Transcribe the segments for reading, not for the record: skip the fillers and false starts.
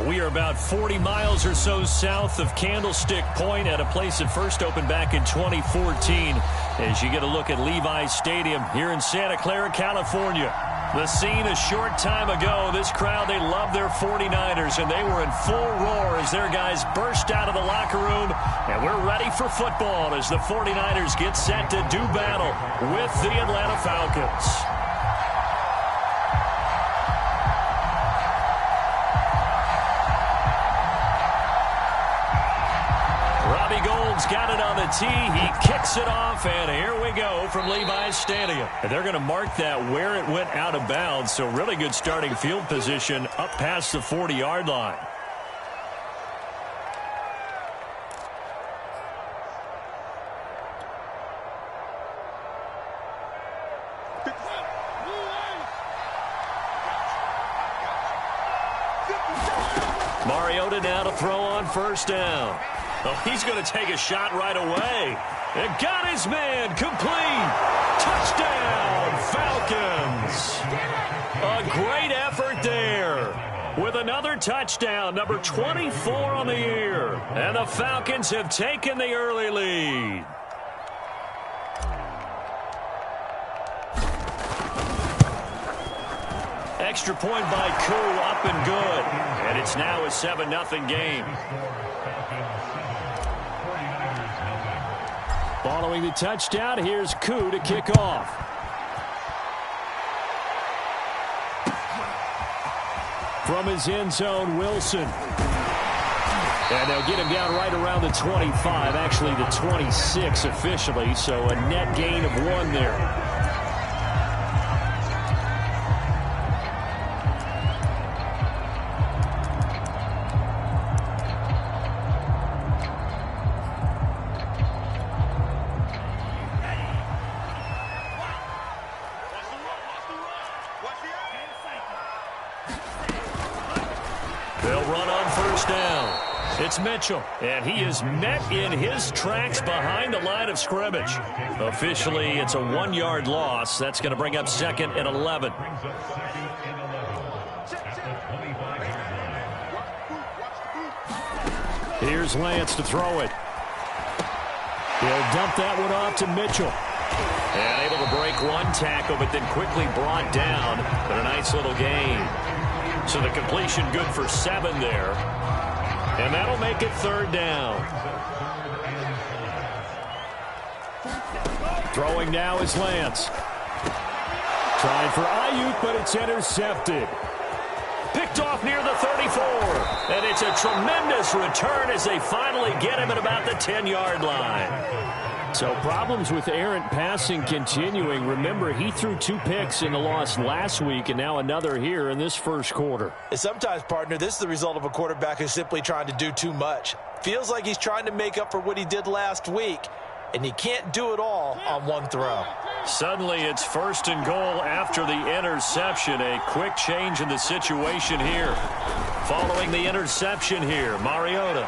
We are about 40 miles or so south of Candlestick Point at a place that first opened back in 2014 as you get a look at Levi's Stadium here in Santa Clara, California. The scene a short time ago, this crowd, they love their 49ers, and they were in full roar as their guys burst out of the locker room, and we're ready for football as the 49ers get set to do battle with the Atlanta Falcons. Got it on the tee. He kicks it off, and here we go from Levi's Stadium. And they're going to mark that where it went out of bounds, so really good starting field position up past the 40-yard line. Mariota now to throw on first down. Oh, he's going to take a shot right away. And got his man complete. Touchdown, Falcons. A great effort there. With another touchdown, number 24 on the year. And the Falcons have taken the early lead. Extra point by Koo, up and good. And it's now a 7-0 game. Following the touchdown, here's Koo to kick off. From his end zone, Wilson. And they'll get him down right around the 25, actually the 26 officially, so a net gain of 1 there. It's Mitchell, and he is met in his tracks behind the line of scrimmage. Officially, it's a 1-yard loss. That's going to bring up 2nd and 11. Here's Lance to throw it. He'll dump that one off to Mitchell. And able to break one tackle, but then quickly brought down. But a nice little gain. So the completion good for 7 there. And that'll make it 3rd down. Throwing now is Lance. Trying for Ayuk, but it's intercepted. Picked off near the 34. And it's a tremendous return as they finally get him at about the 10-yard line. So problems with errant passing continuing. Remember, he threw 2 picks in the loss last week and now another here in this first quarter. And sometimes, partner, this is the result of a quarterback who's simply trying to do too much. Feels like he's trying to make up for what he did last week, and he can't do it all on one throw. Suddenly it's 1st and goal after the interception. A quick change in the situation here. Following the interception here, Mariota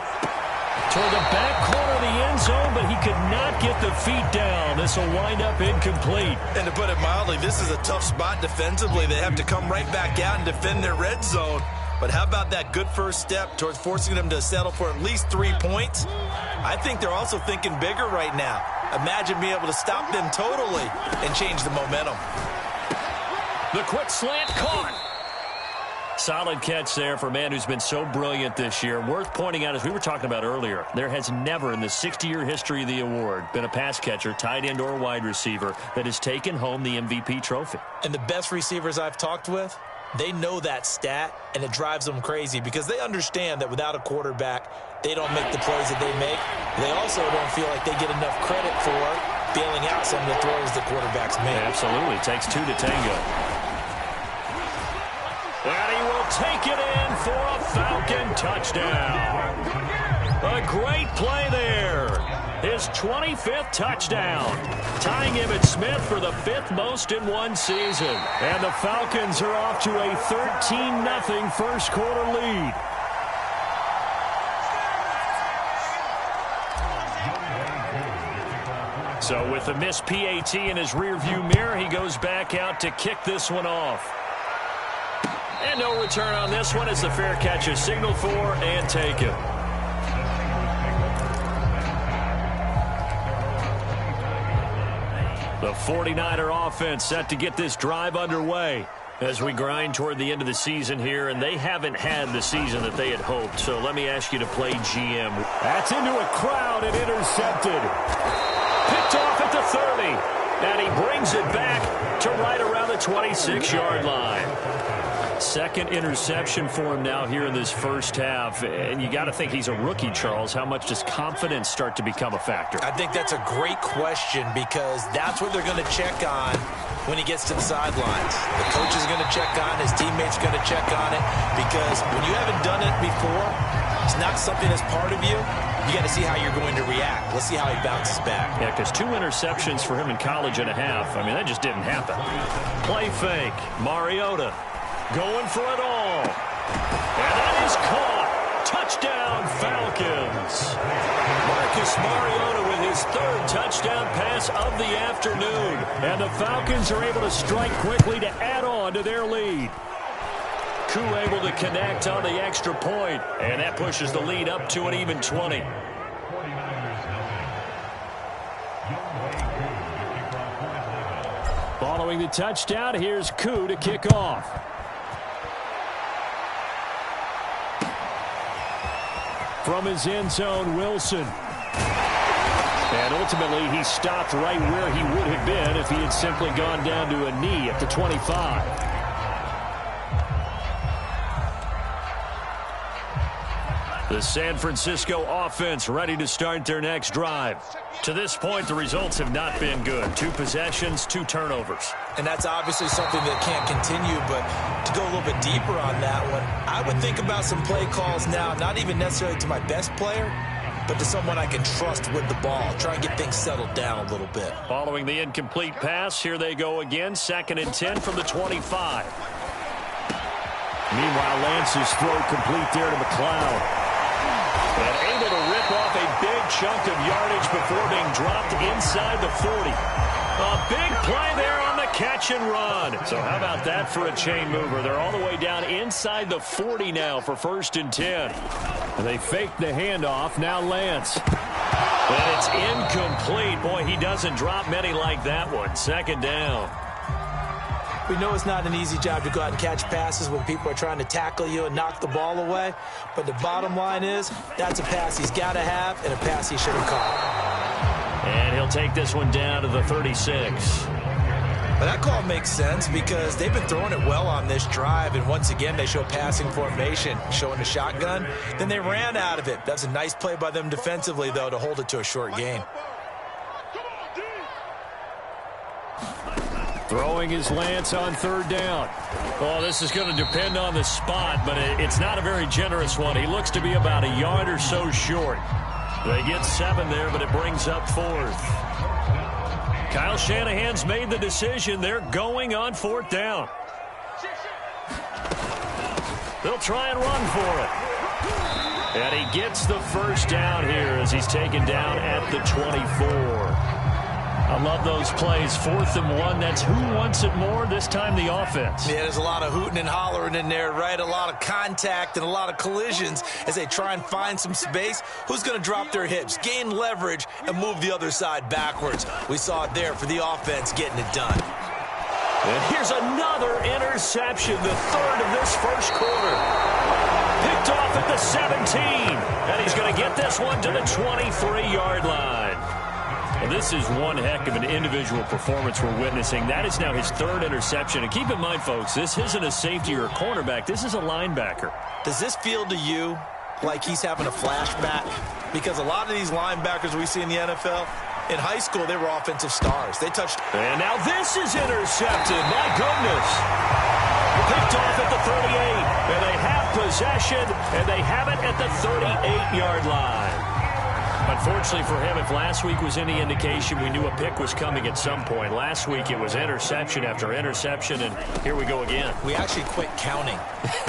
toward the back corner of the end zone, but he could not get the feet down. This will wind up incomplete. And to put it mildly, this is a tough spot defensively. They have to come right back out and defend their red zone. But how about that good first step towards forcing them to settle for at least 3 points? I think they're also thinking bigger right now. Imagine being able to stop them totally and change the momentum. The quick slant caught. Solid catch there for a man who's been so brilliant this year. Worth pointing out, as we were talking about earlier, there has never in the 60-year history of the award been a pass catcher, tight end, or wide receiver that has taken home the MVP trophy. And the best receivers I've talked with, they know that stat, and it drives them crazy because they understand that without a quarterback, they don't make the plays that they make. They also don't feel like they get enough credit for bailing out some of the throws the quarterbacks make. Absolutely. It takes 2 to tango. And he will take it in for a Falcon touchdown. A great play there. His 25th touchdown, tying Emmitt Smith for the 5th most in one season. And the Falcons are off to a 13-0 first quarter lead. So with the missed PAT in his rearview mirror, he goes back out to kick this one off. And no return on this one as the fair catch is signaled for and taken. The 49er offense set to get this drive underway as we grind toward the end of the season here, and they haven't had the season that they had hoped. So let me ask you to play GM. That's into a crowd and intercepted. Picked off at the 30, and he brings it back to right around the 26-yard line. Second interception for him now here in this first half. And you got to think he's a rookie, Charles. How much does confidence start to become a factor? I think that's a great question because that's what they're going to check on when he gets to the sidelines. The coach is going to check on, his teammates are going to check on it because when you haven't done it before, it's not something that's part of you. You got to see how you're going to react. Let's see how he bounces back. Yeah, because 2 interceptions for him in college and a half. I mean, that just didn't happen. Play fake. Mariota going for it all. And that is caught. Touchdown, Falcons. Marcus Mariota with his 3rd touchdown pass of the afternoon. And the Falcons are able to strike quickly to add on to their lead. Koo able to connect on the extra point, and that pushes the lead up to an even 20. Following the touchdown, here's Koo to kick off. From his end zone, Wilson. And ultimately, he stopped right where he would have been if he had simply gone down to a knee at the 25. The San Francisco offense ready to start their next drive. To this point, the results have not been good. 2 possessions, 2 turnovers. And that's obviously something that can't continue, but to go a little bit deeper on that one, I would think about some play calls now, not even necessarily to my best player, but to someone I can trust with the ball. Try and get things settled down a little bit. Following the incomplete pass, here they go again. 2nd and 10 from the 25. Meanwhile, Lance's throw complete there to McLeod. And able to rip off a big chunk of yardage before being dropped inside the 40. A big play there on the catch and run. So how about that for a chain mover? They're all the way down inside the 40 now for 1st and 10. And they fake the handoff. Now Lance. And it's incomplete. Boy, he doesn't drop many like that one. 2nd down. We know it's not an easy job to go out and catch passes when people are trying to tackle you and knock the ball away. But the bottom line is, that's a pass he's got to have and a pass he should have caught. And he'll take this one down to the 36. But that call makes sense because they've been throwing it well on this drive. And once again, they show passing formation, showing the shotgun. Then they ran out of it. That's a nice play by them defensively, though, to hold it to a short gain. Throwing his Lance on 3rd down. Oh, this is going to depend on the spot, but it's not a very generous one. He looks to be about a yard or so short. They get 7 there, but it brings up 4th. Kyle Shanahan's made the decision. They're going on 4th down. They'll try and run for it. And he gets the 1st down here as he's taken down at the 24. I love those plays. 4th and 1. That's who wants it more, this time the offense. Yeah, there's a lot of hooting and hollering in there, right? A lot of contact and a lot of collisions as they try and find some space. Who's going to drop their hips, gain leverage, and move the other side backwards? We saw it there for the offense getting it done. And here's another interception, the 3rd of this first quarter. Picked off at the 17. And he's going to get this one to the 23-yard line. Well, this is one heck of an individual performance we're witnessing. That is now his 3rd interception. And keep in mind, folks, this isn't a safety or a cornerback. This is a linebacker. Does this feel to you like he's having a flashback? Because a lot of these linebackers we see in the NFL, in high school, they were offensive stars. They touched. And now this is intercepted. My goodness. Picked off at the 38. And they have possession, and they have it at the 38-yard line. Unfortunately for him, if last week was any indication, we knew a pick was coming at some point. Last week it was interception after interception, and here we go again. We actually quit counting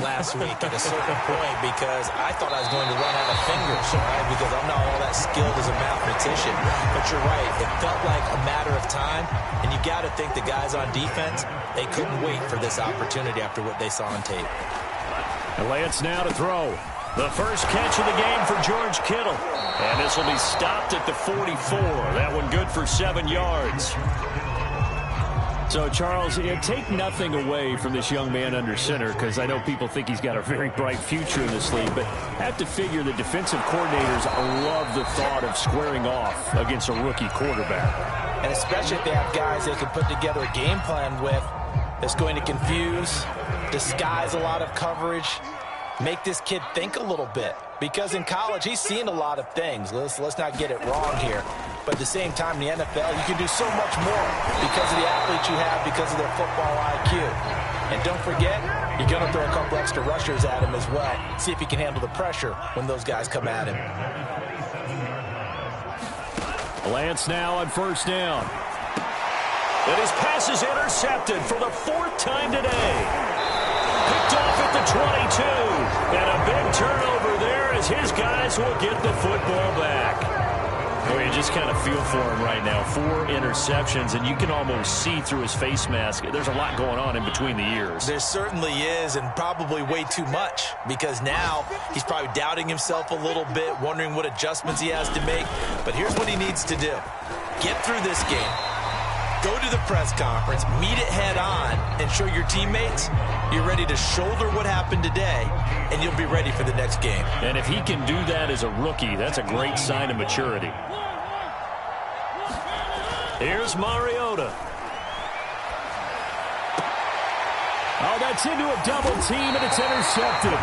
last week at a certain point because I thought I was going to run out of fingers, right? Because I'm not all that skilled as a mathematician. But you're right. It felt like a matter of time, and you got to think the guys on defense, they couldn't wait for this opportunity after what they saw on tape. And Lance now to throw. The first catch of the game for George Kittle. And this will be stopped at the 44. That one good for 7 yards. So, Charles, take nothing away from this young man under center, because I know people think he's got a very bright future in this league, but have to figure the defensive coordinators love the thought of squaring off against a rookie quarterback. And especially if they have guys they can put together a game plan with that's going to confuse, disguise a lot of coverage, make this kid think a little bit. Because in college, he's seen a lot of things. Let's not get it wrong here. But at the same time, in the NFL, you can do so much more because of the athletes you have, because of their football IQ. And don't forget, you're going to throw a couple extra rushers at him as well. See if he can handle the pressure when those guys come at him. Lance now on first down. And his pass is intercepted for the 4th time today. Picked off at the 22. And a big turnover there as his guys will get the football back. Oh, you just kind of feel for him right now. 4 interceptions, and you can almost see through his face mask. There's a lot going on in between the ears. There certainly is, and probably way too much, because now he's probably doubting himself a little bit, wondering what adjustments he has to make. But here's what he needs to do. Get through this game. Go to the press conference, meet it head on, and show your teammates you're ready to shoulder what happened today, and you'll be ready for the next game. And if he can do that as a rookie, that's a great sign of maturity. Here's Mariota. Oh, that's into a double team, and it's intercepted.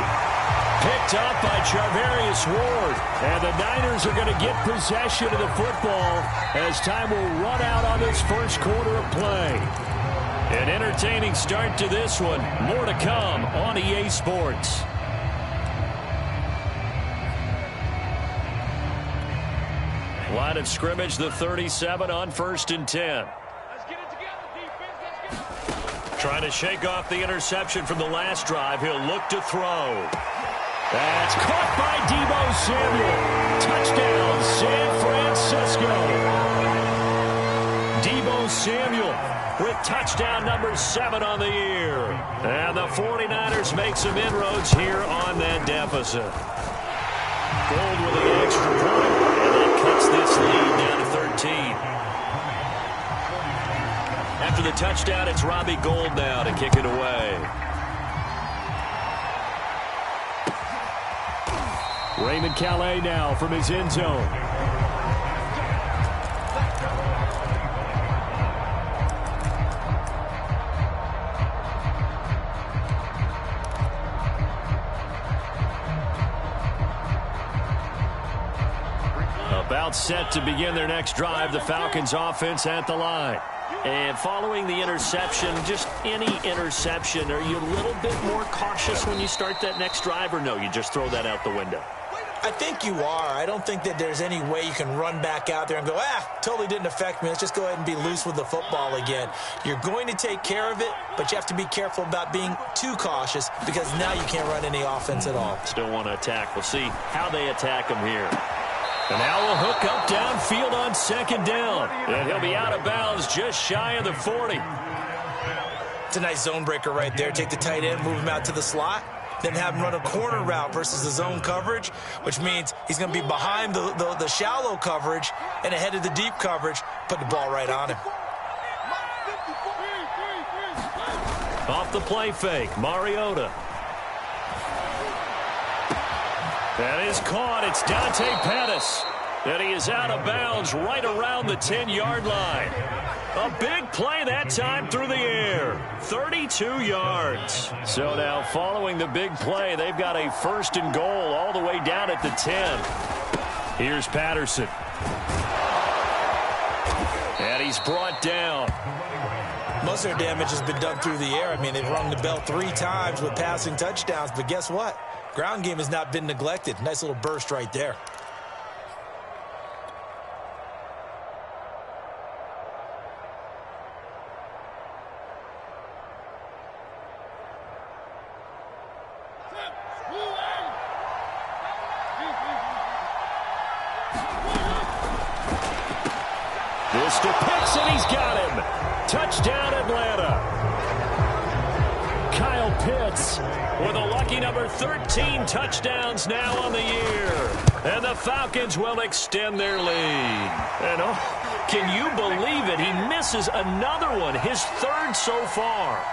Picked up by Charvarius Ward. And the Niners are going to get possession of the football as time will run out on this first quarter of play. An entertaining start to this one. More to come on EA Sports. Line of scrimmage, the 37 on 1st and 10. Trying to shake off the interception from the last drive. He'll look to throw. That's caught by Deebo Samuel. Touchdown, San Francisco. Deebo Samuel with touchdown number 7 on the year. And the 49ers make some inroads here on that deficit. Gold with the extra point, and that cuts this lead down to 13. After the touchdown, it's Robbie Gould now to kick it away. Raymond Calais now from his end zone. About set to begin their next drive, the Falcons offense at the line. And following the interception, just any interception, are you a little bit more cautious when you start that next drive, or no, you just throw that out the window? I think you are. I don't think that there's any way you can run back out there and go, totally didn't affect me. Let's just go ahead and be loose with the football again. You're going to take care of it, but you have to be careful about being too cautious because now you can't run any offense at all. Still want to attack. We'll see how they attack him here. And now we'll hook up downfield on 2nd down. And he'll be out of bounds just shy of the 40. It's a nice zone breaker right there. Take the tight end, move him out to the slot, then have him run a corner route versus the zone coverage, which means he's going to be behind the shallow coverage and ahead of the deep coverage. Put the ball right on him. Off the play fake, Mariota. That is caught. It's Dante Pettis. And he is out of bounds right around the 10-yard line. A big play that time through the air. 32 yards. So now following the big play, they've got a 1st and goal all the way down at the 10. Here's Patterson. And he's brought down. Most of their damage has been done through the air. I mean, they've rung the bell 3 times with passing touchdowns. But guess what? Ground game has not been neglected. Nice little burst right there. This to Pitts, and he's got him. Touchdown, Atlanta. Kyle Pitts with a lucky number 13 touchdowns now on the year. And the Falcons will extend their lead. And can you believe it? He misses another one, his third so far.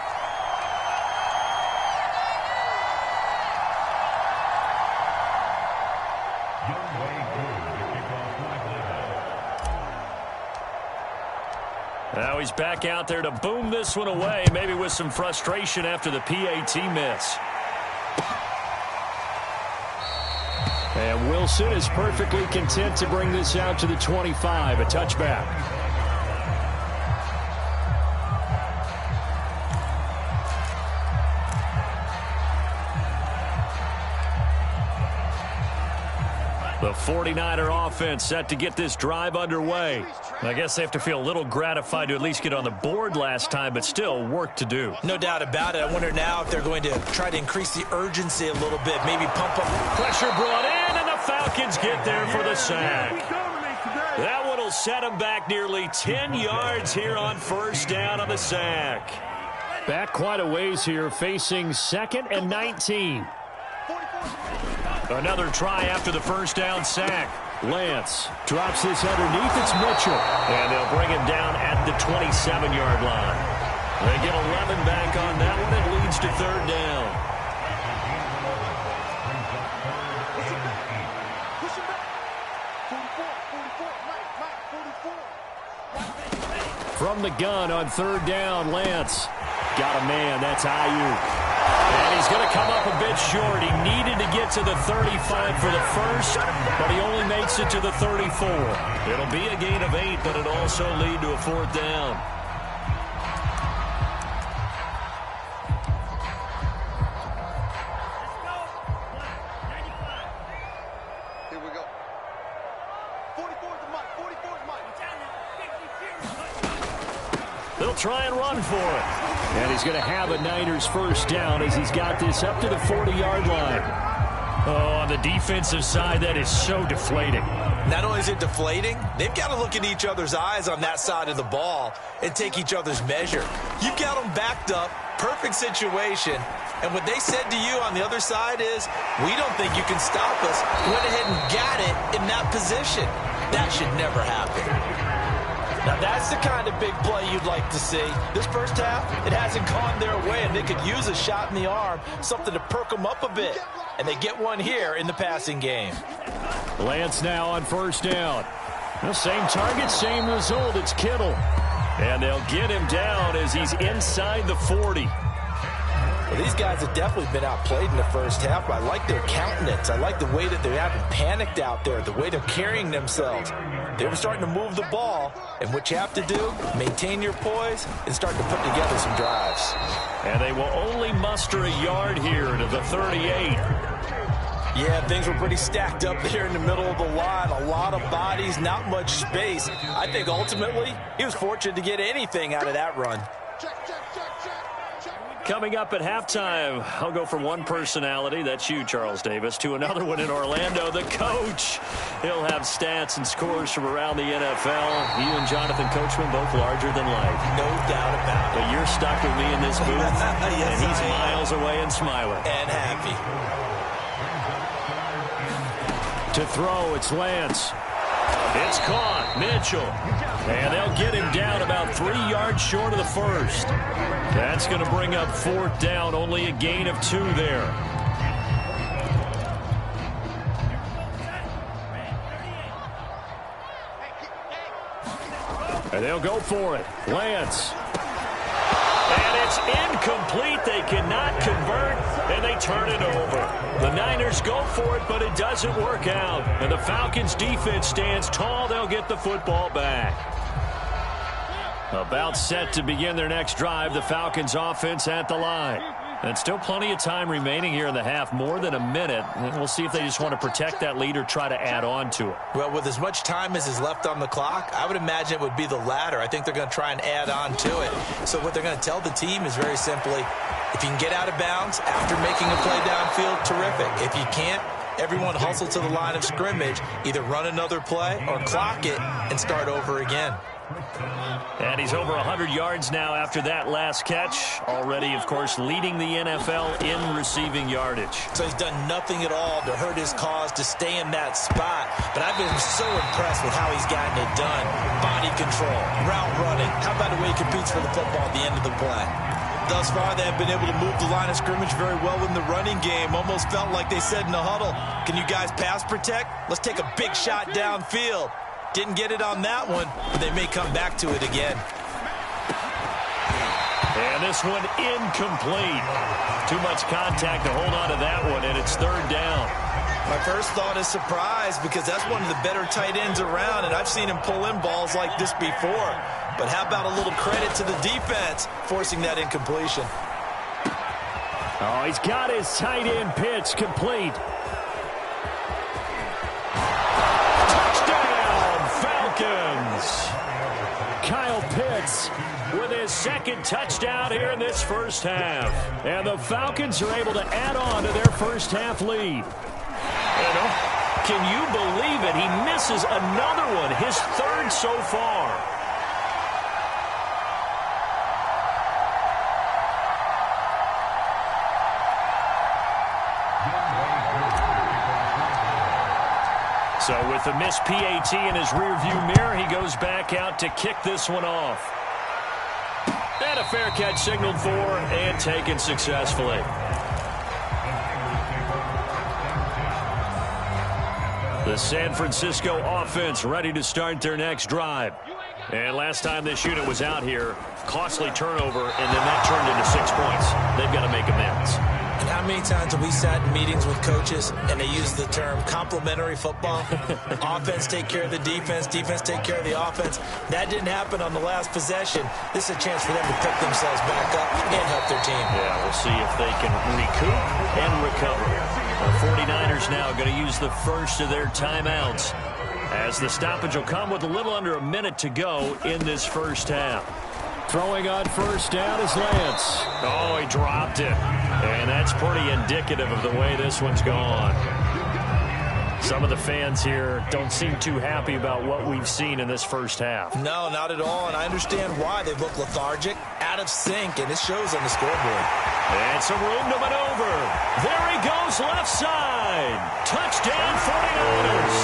Now he's back out there to boom this one away, maybe with some frustration after the PAT miss. And Wilson is perfectly content to bring this out to the 25, a touchback. The 49er offense set to get this drive underway. I guess they have to feel a little gratified to at least get on the board last time, but still work to do. No doubt about it. I wonder now if they're going to try to increase the urgency a little bit, maybe pump up. Pressure brought in, and the Falcons get there for the sack. That one will set them back nearly 10 yards here on first down on the sack. Back quite a ways here, facing 2nd and 19. Another try after the first down sack. Lance drops this underneath. It's Mitchell. And they'll bring him down at the 27-yard line. They get 11 back on that one. It leads to third down. From the gun on third down, Lance got a man. That's Ayuk. And he's going to come up a bit short. He needed to get to the 35 for the first, but he only makes it to the 34. It'll be a gain of 8, but it'll also lead to a fourth down. Here we go. 44 is the mic. 44 is the mic. They'll try and run for it. And he's going to have a Niners first down as he's got this up to the 40-yard line. Oh, on the defensive side, that is so deflating. Not only is it deflating, they've got to look in each other's eyes on that side of the ball and take each other's measure. You've got them backed up, perfect situation, and what they said to you on the other side is, we don't think you can stop us. Went ahead and got it in that position. That should never happen. Now, that's the kind of big play you'd like to see. This first half, it hasn't gone their way, and they could use a shot in the arm, something to perk them up a bit. And they get one here in the passing game. Lance now on first down. The same target, same result. It's Kittle. And they'll get him down as he's inside the 40. Well, these guys have definitely been outplayed in the first half, but I like their countenance. I like the way that they haven't panicked out there, the way they're carrying themselves. They were starting to move the ball, and what you have to do, maintain your poise and start to put together some drives. And they will only muster a yard here to the 38. Yeah, things were pretty stacked up there in the middle of the line. A lot of bodies, not much space. I think ultimately he was fortunate to get anything out of that run. Coming up at halftime, I'll go from one personality, that's you, Charles Davis, to another one in Orlando, the coach. He'll have stats and scores from around the NFL. You and Jonathan Coachman, both larger than life. No doubt about it. But you're stuck with me in this booth, yes, and he's miles away and smiling. And happy. To throw, it's Lance. It's caught, Mitchell. And they'll get him down about 3 yards short of the first. That's going to bring up fourth down, only a gain of 2 there. And they'll go for it. Lance. And it's incomplete. They cannot convert, and they turn it over. The Niners go for it, but it doesn't work out. And the Falcons' defense stands tall. They'll get the football back. About set to begin their next drive, the Falcons' offense at the line. And still plenty of time remaining here in the half, more than a minute. And we'll see if they just want to protect that lead or try to add on to it. Well, with as much time as is left on the clock, I would imagine it would be the latter. I think they're going to try and add on to it. So what they're going to tell the team is very simply, if you can get out of bounds after making a play downfield, terrific. If you can't, everyone hustle to the line of scrimmage, either run another play or clock it and start over again. And he's over 100 yards now after that last catch. Already, of course, leading the NFL in receiving yardage. So he's done nothing at all to hurt his cause, to stay in that spot. But I've been so impressed with how he's gotten it done. Body control, route running. How about the way he competes for the football at the end of the play? Thus far, they have been able to move the line of scrimmage very well in the running game. Almost felt like they said in the huddle, can you guys pass protect? Let's take a big shot downfield. Didn't get it on that one, but they may come back to it again. And this one incomplete. Too much contact to hold on to that one, and it's third down. My first thought is surprise, because that's one of the better tight ends around, and I've seen him pull in balls like this before. But how about a little credit to the defense forcing that incompletion? Oh, he's got his tight end pitch complete. Touchdown, Falcons! Kyle Pitts with his second touchdown here in this first half. And the Falcons are able to add on to their first half lead. Can you believe it? He misses another one, his third so far. So with the missed PAT in his rearview mirror, he goes back out to kick this one off. And a fair catch signaled for and taken successfully. The San Francisco offense ready to start their next drive. And last time this unit was out here, costly turnover, and then that turned into 6 points. They've got to make amends. And how many times have we sat in meetings with coaches and they use the term complementary football? Offense take care of the defense, defense take care of the offense. That didn't happen on the last possession. This is a chance for them to pick themselves back up and help their team. Yeah, we'll see if they can recoup and recover. The 49ers now going to use the first of their timeouts, as the stoppage will come with a little under a minute to go in this first half. Throwing on first down is Lance. Oh, he dropped it. And that's pretty indicative of the way this one's gone. Some of the fans here don't seem too happy about what we've seen in this first half. No, not at all, and I understand why. They look lethargic, out of sync, and it shows on the scoreboard. And some room to maneuver. There he goes, left side. Touchdown, 49ers.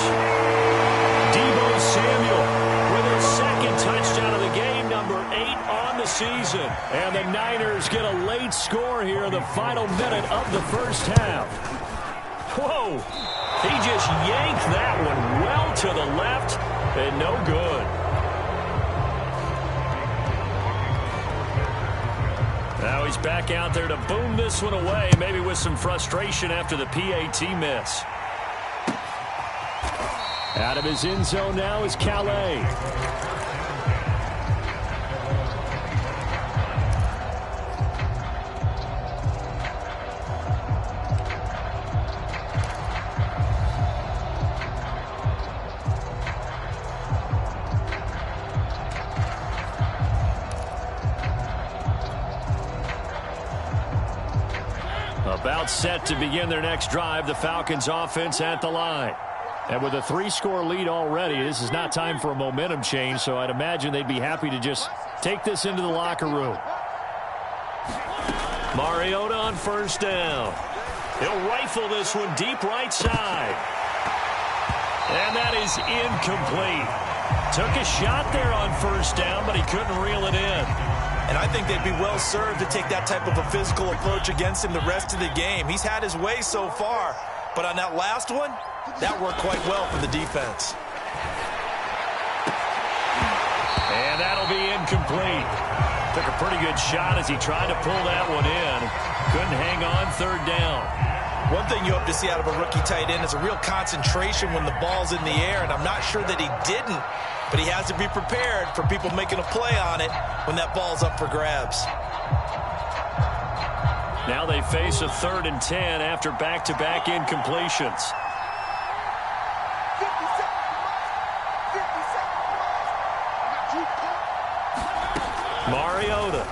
Deebo Samuel with his second touchdown of the game, number 8 on the season. And the Niners get a late score here in the final minute of the first half. Whoa, he just yanked that one well to the left, and no good. Now he's back out there to boom this one away, maybe with some frustration after the PAT miss. Out of his end zone now is Calais. About set to begin their next drive, the Falcons offense at the line. And with a 3-score lead already, this is not time for a momentum change, so I'd imagine they'd be happy to just take this into the locker room. Mariota on first down. He'll rifle this one deep right side. And that is incomplete. Took a shot there on first down, but he couldn't reel it in. And I think they'd be well served to take that type of a physical approach against him the rest of the game. He's had his way so far, but on that last one, that worked quite well for the defense. And that'll be incomplete. Took a pretty good shot as he tried to pull that one in. Couldn't hang on third down. One thing you hope to see out of a rookie tight end is a real concentration when the ball's in the air, and I'm not sure that he didn't, but he has to be prepared for people making a play on it when that ball's up for grabs. Now they face a 3rd and 10 after back-to-back incompletions. 50 seconds. Mariota.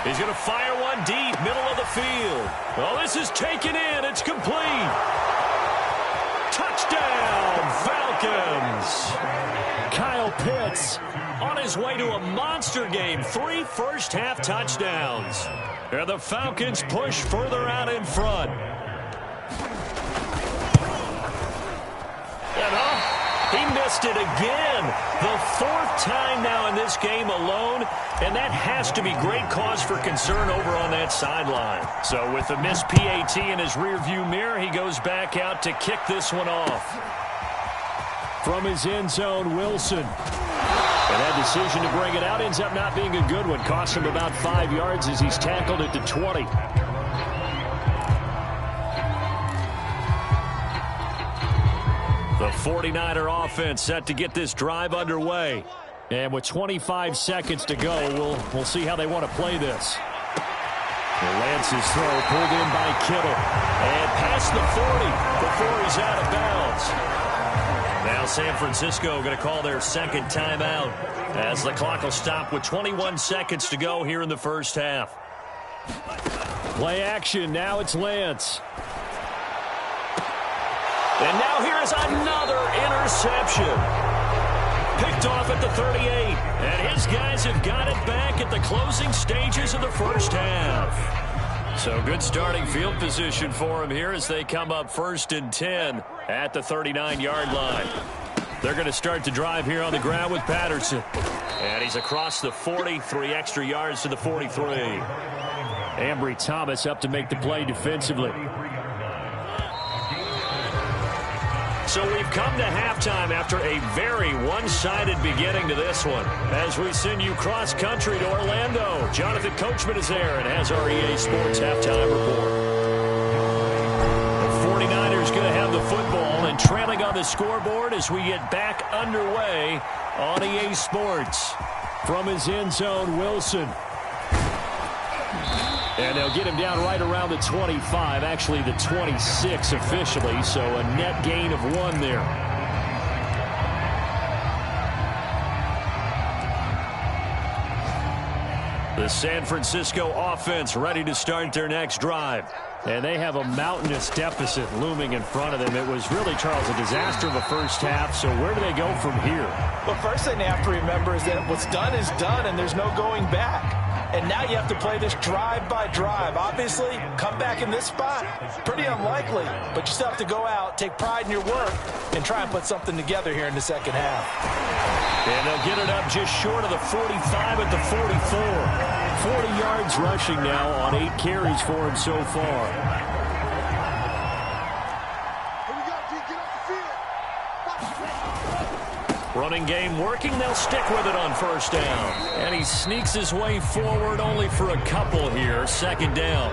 He's going to fire one deep, middle of the field. Oh, this is taken in. It's complete. Touchdown, Falcons. Kyle Pitts on his way to a monster game. 3 first-half touchdowns. And the Falcons push further out in front. He missed it again. The 4th time now in this game alone, and that has to be great cause for concern over on that sideline. So with the missed PAT in his rearview mirror, he goes back out to kick this one off. From his end zone, Wilson. And that decision to bring it out ends up not being a good one. Cost him about 5 yards as he's tackled at the 20. The 49er offense set to get this drive underway. And with 25 seconds to go, we'll see how they want to play this. Lance's throw pulled in by Kittle. And past the 40 before he's out of bounds. Now San Francisco going to call their second timeout as the clock will stop with 21 seconds to go here in the first half. Play action. Now it's Lance. And now here's another interception. Picked off at the 38. And his guys have got it back at the closing stages of the first half. So good starting field position for him here as they come up 1st and 10 at the 39-yard line. They're going to start the drive here on the ground with Patterson. And he's across the 40, 3 extra yards to the 43. Ambry Thomas up to make the play defensively. So we've come to halftime after a very one-sided beginning to this one. As we send you cross-country to Orlando, Jonathan Coachman is there and has our EA Sports halftime report. The 49ers going to have the football and trailing on the scoreboard as we get back underway on EA Sports. From his end zone, Wilson. And they'll get him down right around the 25, actually the 26 officially, so a net gain of 1 there. The San Francisco offense ready to start their next drive. And they have a mountainous deficit looming in front of them. It was really, Charles, a disaster of a first half, so where do they go from here? Well, first thing they have to remember is that what's done is done, and there's no going back. And now you have to play this drive by drive. Obviously, come back in this spot, pretty unlikely. But you still have to go out, take pride in your work, and try and put something together here in the second half. And they'll get it up just short of the 45 at the 44. 40 yards rushing now on 8 carries for him so far. Running game working. They'll stick with it on first down. And he sneaks his way forward only for a couple here. Second down.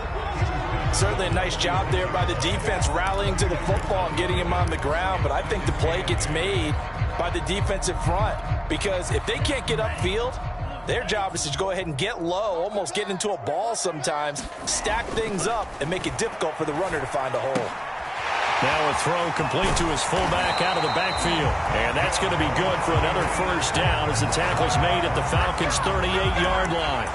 Certainly a nice job there by the defense rallying to the football and getting him on the ground. But I think the play gets made by the defensive front. Because if they can't get upfield, their job is to go ahead and get low, almost get into a ball sometimes, stack things up, and make it difficult for the runner to find a hole. Now a throw complete to his fullback out of the backfield. And that's going to be good for another first down as the tackle's made at the Falcons' 38-yard line.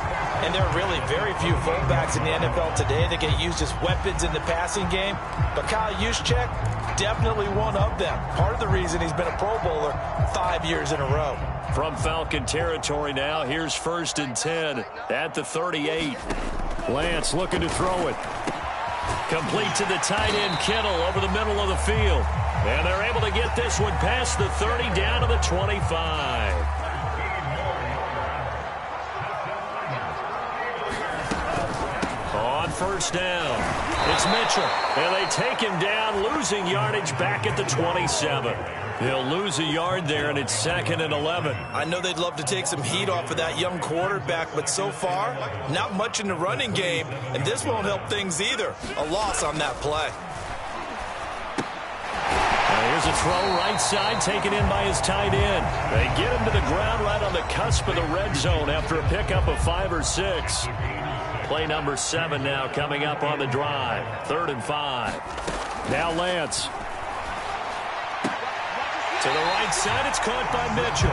And there are really very few fullbacks in the NFL today that get used as weapons in the passing game. But Kyle Juszczyk, definitely one of them. Part of the reason he's been a Pro Bowler 5 years in a row. From Falcon territory now, here's 1st and 10 at the 38. Lance looking to throw it. Complete to the tight end, Kittle, over the middle of the field. And they're able to get this one past the 30 down to the 25. On first down, it's Mitchell. And they take him down, losing yardage back at the 27. He'll lose a yard there, and it's 2nd and 11. I know they'd love to take some heat off of that young quarterback, but so far, not much in the running game, and this won't help things either. A loss on that play. Here's a throw right side, taken in by his tight end. They get him to the ground right on the cusp of the red zone after a pickup of 5 or 6. Play number 7 now coming up on the drive. 3rd and 5. Now Lance. To the right side, it's caught by Mitchell.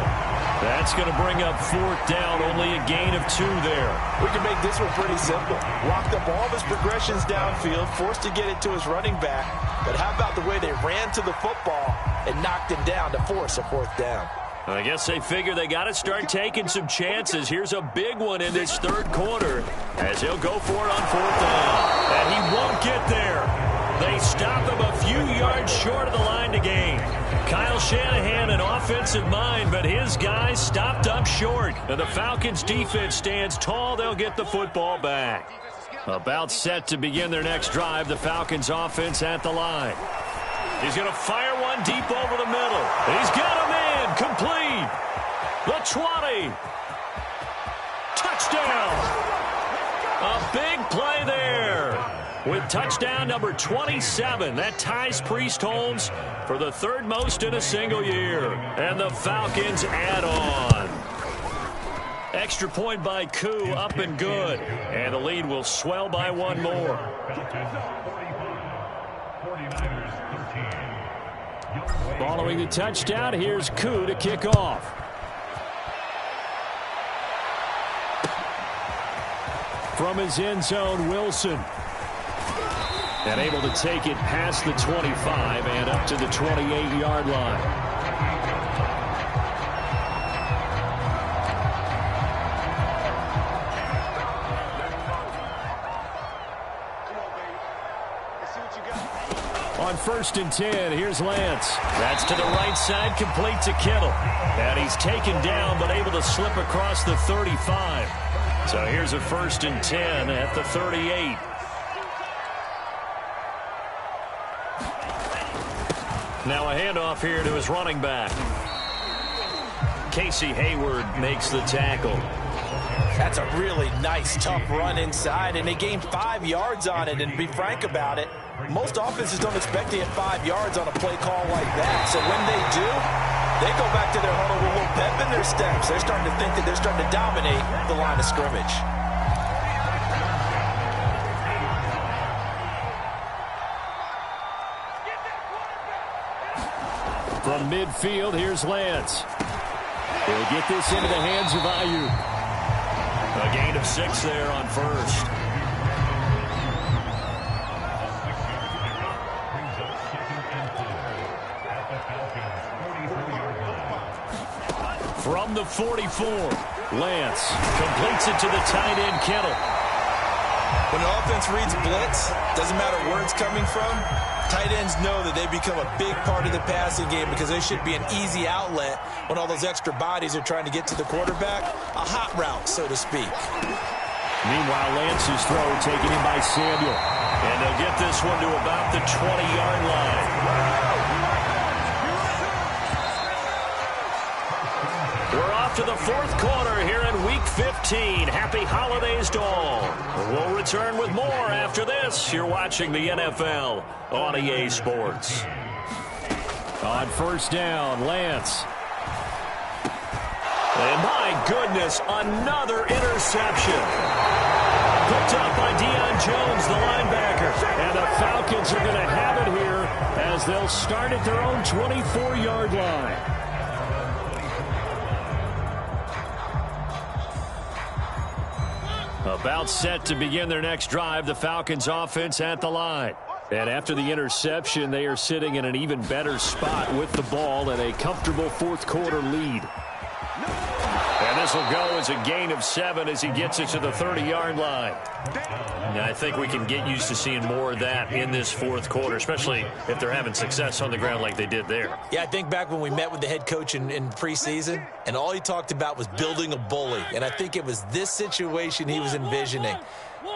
That's going to bring up 4th down, only a gain of 2 there. We can make this one pretty simple. Locked up all of his progressions downfield, forced to get it to his running back. But how about the way they ran to the football and knocked him down to force a 4th down? I guess they figure they got to start taking some chances. Here's a big one in this third quarter as he'll go for it on fourth down. And he won't get there. They stop him a few yards short of the line to gain. Kyle Shanahan, an offensive mind, but his guys stopped up short. And the Falcons' defense stands tall. They'll get the football back. About set to begin their next drive, the Falcons' offense at the line. He's going to fire one deep over the middle. He's got him in. Complete. The 20. Touchdown. A big play there. With touchdown number 27, that ties Priest-Holmes for the third most in a single year. And the Falcons add on. Extra point by Koo, up and good. And the lead will swell by one more. Following the touchdown, here's Koo to kick off. From his end zone, Wilson. And able to take it past the 25 and up to the 28-yard line. On 1st and 10, here's Lance. That's to the right side, complete to Kittle. And he's taken down, but able to slip across the 35. So here's a 1st and 10 at the 38. Now a handoff here to his running back. Casey Hayward makes the tackle. That's a really nice, tough run inside, and they gained 5 yards on it. And to be frank about it, most offenses don't expect to get 5 yards on a play call like that. So when they do, they go back to their huddle with a little pep in their steps. They're starting to think that they're starting to dominate the line of scrimmage. From midfield, here's Lance. He'll get this into the hands of Ayuk. A gain of 6 there on first. From the 44, Lance completes it to the tight end, Kittle. When an offense reads blitz, doesn't matter where it's coming from, tight ends know that they become a big part of the passing game because they should be an easy outlet when all those extra bodies are trying to get to the quarterback. A hot route, so to speak. Meanwhile, Lance's throw taken in by Samuel. And they'll get this one to about the 20-yard line. We're off to the fourth quarter here in Week 15. Happy holidays to all. We'll return with more after this. You're watching the NFL on EA Sports. On 1st down, Lance. And my goodness, another interception. Picked up by Deion Jones, the linebacker. And the Falcons are going to have it here as they'll start at their own 24-yard line. About set to begin their next drive, the Falcons offense at the line. And after the interception, they are sitting in an even better spot with the ball and a comfortable fourth quarter lead. And this will go as a gain of 7 as he gets it to the 30-yard line. Now, I think we can get used to seeing more of that in this fourth quarter, especially if they're having success on the ground like they did there. Yeah, I think back when we met with the head coach in preseason, and all he talked about was building a bully. And I think it was this situation he was envisioning.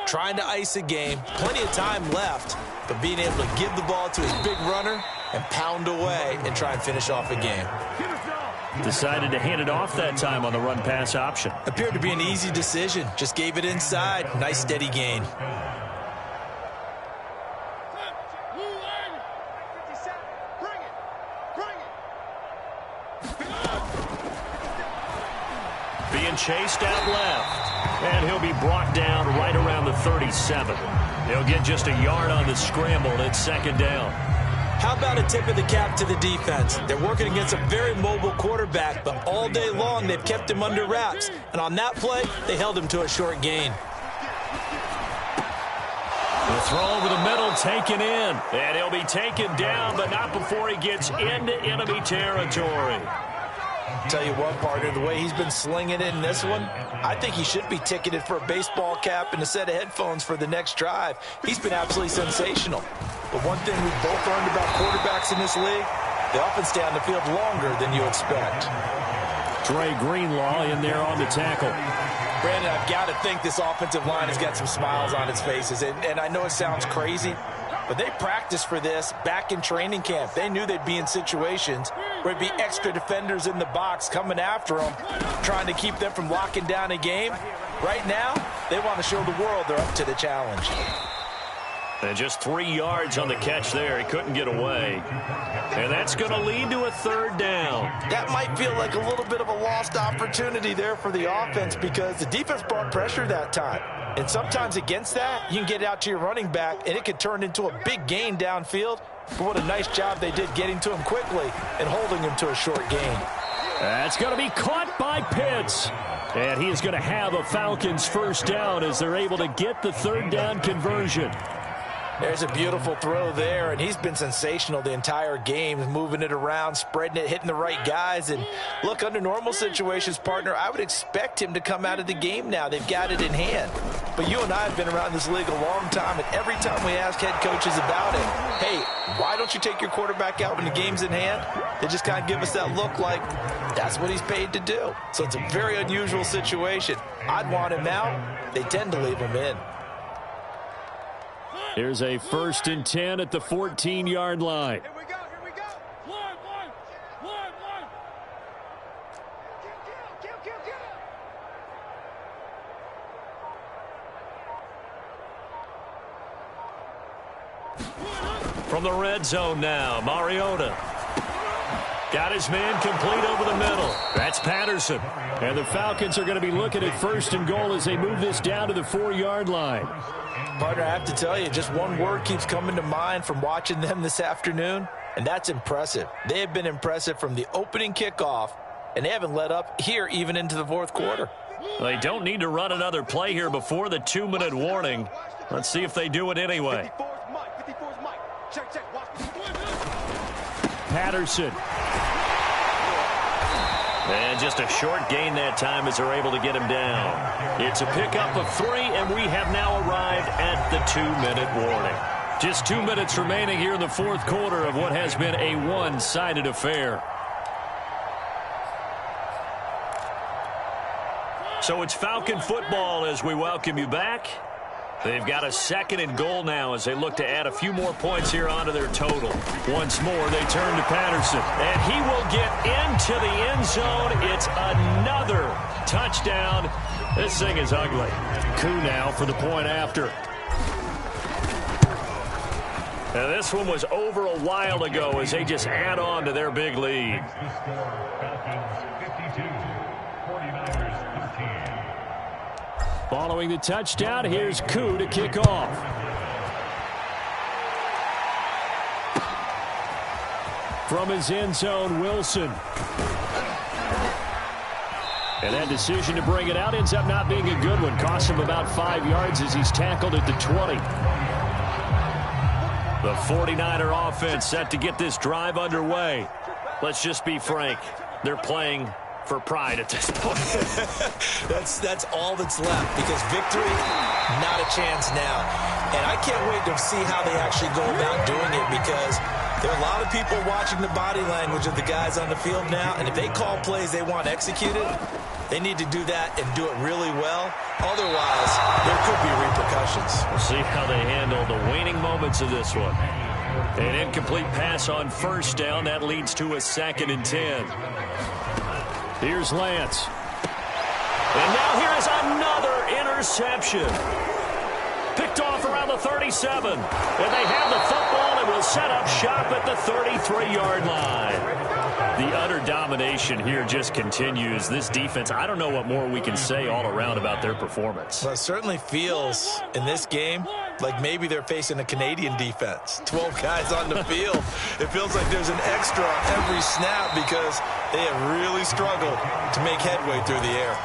Trying to ice a game, plenty of time left, but being able to give the ball to his big runner and pound away and try and finish off a game. Decided to hand it off that time on the run-pass option. Appeared to be an easy decision. Just gave it inside. Nice, steady gain. Being chased out left. And he'll be brought down right around the 37. He'll get just a yard on the scramble. It's 2nd down. How about a tip of the cap to the defense? They're working against a very mobile quarterback, but all day long they've kept him under wraps. And on that play, they held him to a short gain. The throw over the middle taken in. And he'll be taken down, but not before he gets into enemy territory. Tell you what, partner, the way he's been slinging it in this one, I think he should be ticketed for a baseball cap and a set of headphones for the next drive. He's been absolutely sensational. But one thing we've both learned about quarterbacks in this league, they often stay on the field longer than you expect. Dre Greenlaw in there on the tackle. Brandon, I've got to think this offensive line has got some smiles on its faces. And I know it sounds crazy, but they practiced for this back in training camp. They knew they'd be in situations where there'd be extra defenders in the box coming after them, trying to keep them from locking down a game. Right now, they want to show the world they're up to the challenge. And just 3 yards on the catch there. He couldn't get away. And that's going to lead to a third down. That might feel like a little bit of a lost opportunity there for the offense because the defense brought pressure that time. And sometimes against that, you can get it out to your running back, and it could turn into a big gain downfield. But what a nice job they did getting to him quickly and holding him to a short gain. That's going to be caught by Pitts. And he is going to have a Falcons first down as they're able to get the third down conversion. There's a beautiful throw there, and he's been sensational the entire game, moving it around, spreading it, hitting the right guys. And look, under normal situations, partner, I would expect him to come out of the game now. They've got it in hand. But you and I have been around this league a long time, and every time we ask head coaches about it, hey, why don't you take your quarterback out when the game's in hand? They just kind of give us that look like that's what he's paid to do. So it's a very unusual situation. I'd want him out. They tend to leave him in. Here's a 1st and 10 at the 14-yard line. Here we go, here we go. One. Kill. From the red zone now, Mariota. Got his man complete over the middle. That's Patterson. And the Falcons are going to be looking at 1st and goal as they move this down to the 4-yard line. Partner, I have to tell you, just one word keeps coming to mind from watching them this afternoon, and that's impressive. They have been impressive from the opening kickoff, and they haven't let up here even into the fourth quarter. They don't need to run another play here before the 2-minute warning. Let's see if they do it anyway. 54's Mike. Check. Watch. Patterson. And just a short gain that time as they're able to get him down. It's a pickup of 3, and we have now arrived at the 2-minute warning. Just 2 minutes remaining here in the fourth quarter of what has been a one-sided affair. So it's Falcon football as we welcome you back. They've got a 2nd and goal now as they look to add a few more points here onto their total. Once more, they turn to Patterson. And he will get into the end zone. It's another touchdown. This thing is ugly. Koo now for the point after. Now this one was over a while ago as they just add on to their big lead. Following the touchdown, here's Koo to kick off. From his end zone, Wilson. And that decision to bring it out ends up not being a good one. Costs him about 5 yards as he's tackled at the 20. The 49er offense set to get this drive underway. Let's just be frank. They're playing for pride at this point. That's all that's left because victory, not a chance now. And I can't wait to see how they actually go about doing it because there are a lot of people watching the body language of the guys on the field now, and if they call plays they want executed, they need to do that and do it really well. Otherwise, there could be repercussions. We'll see how they handle the waning moments of this one. An incomplete pass on 1st down. That leads to a 2nd and 10. Here's Lance. And now here is another interception. Picked off around the 37. And they have the football and will set up shop at the 33-yard line. The utter domination here just continues. This defense, I don't know what more we can say all around about their performance. Well, it certainly feels in this game like maybe they're facing a Canadian defense. 12 guys on the field. It feels like there's an extra every snap because they have really struggled to make headway through the air.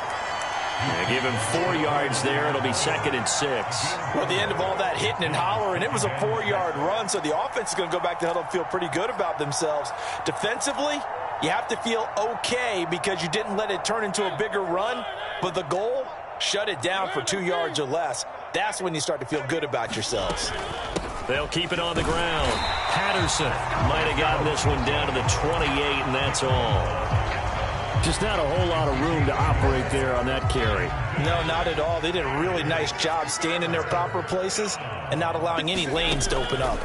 Yeah, give him 4 yards there. It'll be 2nd and 6. Well, at the end of all that hitting and hollering, it was a 4-yard run, so the offense is going to go back to huddle and feel pretty good about themselves. Defensively, You have to feel okay because you didn't let it turn into a bigger run, but the goal, shut it down for 2 yards or less. That's when you start to feel good about yourselves. They'll keep it on the ground. Patterson might have gotten this one down to the 28, and that's all. Just not a whole lot of room to operate there on that carry. No, not at all. They did a really nice job staying in their proper places and not allowing any lanes to open up.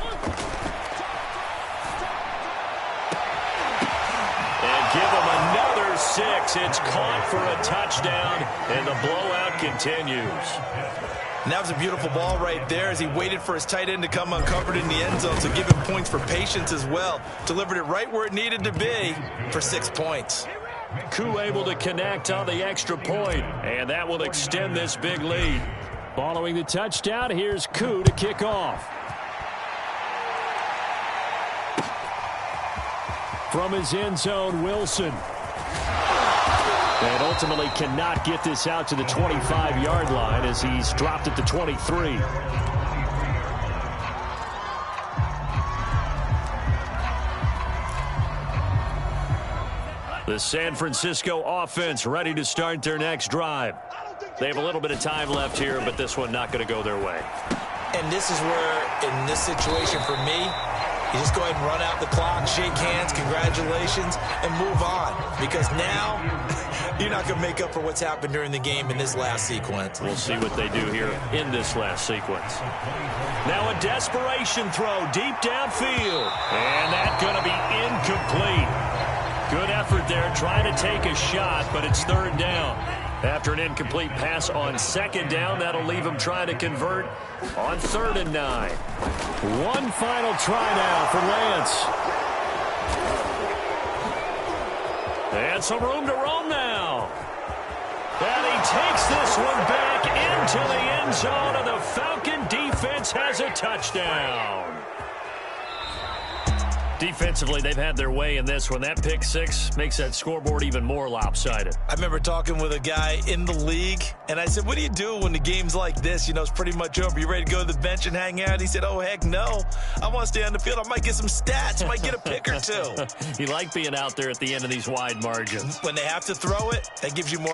And give them another 6. It's caught for a touchdown, and the blowout continues. And that was a beautiful ball right there as he waited for his tight end to come uncovered in the end zone, so give him points for patience as well. Delivered it right where it needed to be for 6 points. Koo able to connect on the extra point, and that will extend this big lead. Following the touchdown, here's Koo to kick off. From his end zone, Wilson. And ultimately cannot get this out to the 25-yard line as he's dropped at the 23. The San Francisco offense ready to start their next drive. They have a little bit of time left here, but this one not going to go their way. And this is where, in this situation for me, you just go ahead and run out the clock, shake hands, congratulations, and move on. Because now, you're not going to make up for what's happened during the game in this last sequence. We'll see what they do here in this last sequence. Now a desperation throw deep downfield. And that's going to be incomplete. Good effort there trying to take a shot, but it's third down. After an incomplete pass on second down, that'll leave him trying to convert on 3rd and 9. One final try now for Lance. And some room to roam now. And he takes this one back into the end zone, and the Falcon defense has a touchdown. Defensively, they've had their way in this one. That pick 6 makes that scoreboard even more lopsided. I remember talking with a guy in the league, and I said, what do you do when the game's like this? You know, it's pretty much over. You ready to go to the bench and hang out? He said, oh, heck no. I want to stay on the field. I might get some stats. I might get a pick or two. You like being out there at the end of these wide margins. When they have to throw it, that gives you more.